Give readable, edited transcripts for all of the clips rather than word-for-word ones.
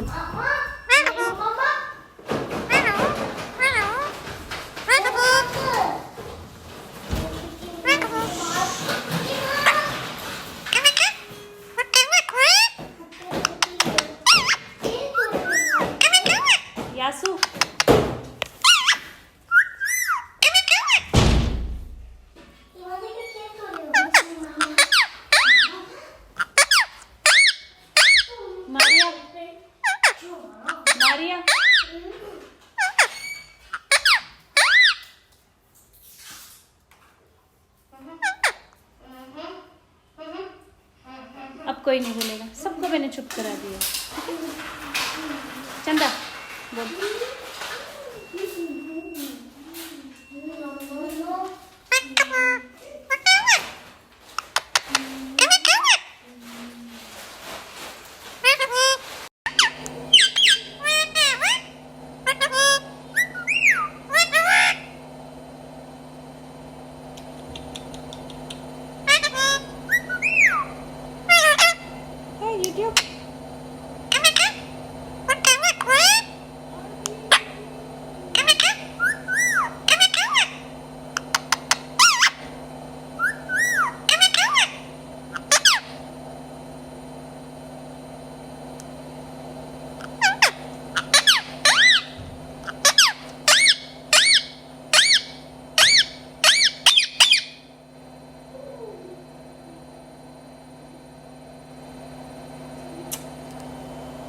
बोल। यासू मारिया मारिया अब कोई नहीं बोलेगा, सबको मैंने चुप करा दिया। चंदा बोल।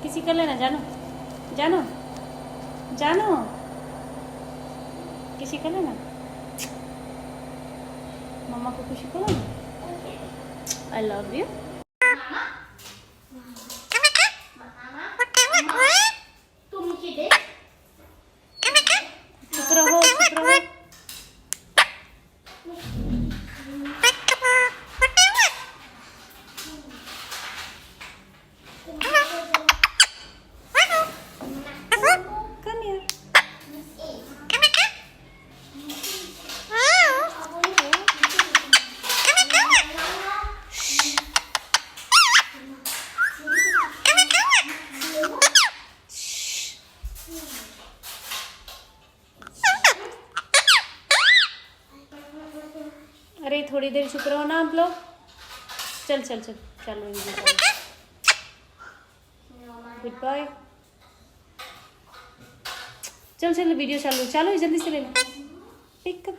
किसी कर लेना, जानो जानो जानो, किसी कर लेना, मम्मा को खुशी करो। I love you. चुप रहो, चुप रहो। अरे थोड़ी देर चुप रहो ना आप लोग। चल चल चल चलो गुड बाय। चल चल वीडियो चालू, चालो जल्दी से ले लो। पिक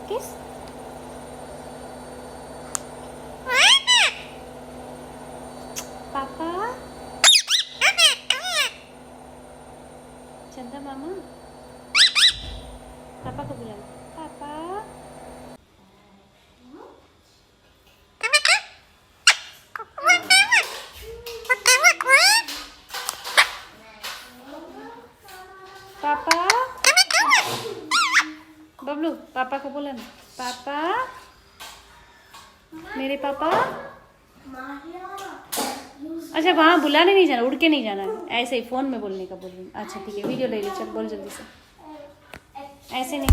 किस पापा, चंदा मामा, पापा को बुलाओ। पापा पापा, बबलू पापा को बोला ना, पापा मेरे पापा। अच्छा वहाँ बुलाने नहीं जाना, उड़ के नहीं जाना, ऐसे ही फोन में बोलने का बोल रही हूँ। अच्छा ठीक है, वीडियो ले ली, चल बोल जल्दी से, ऐसे नहीं।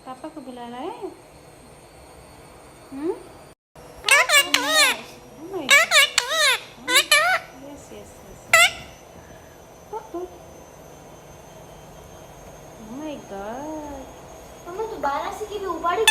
पापा को बुला रहा है। मम्मा तू 12 से की भी उपाड़ी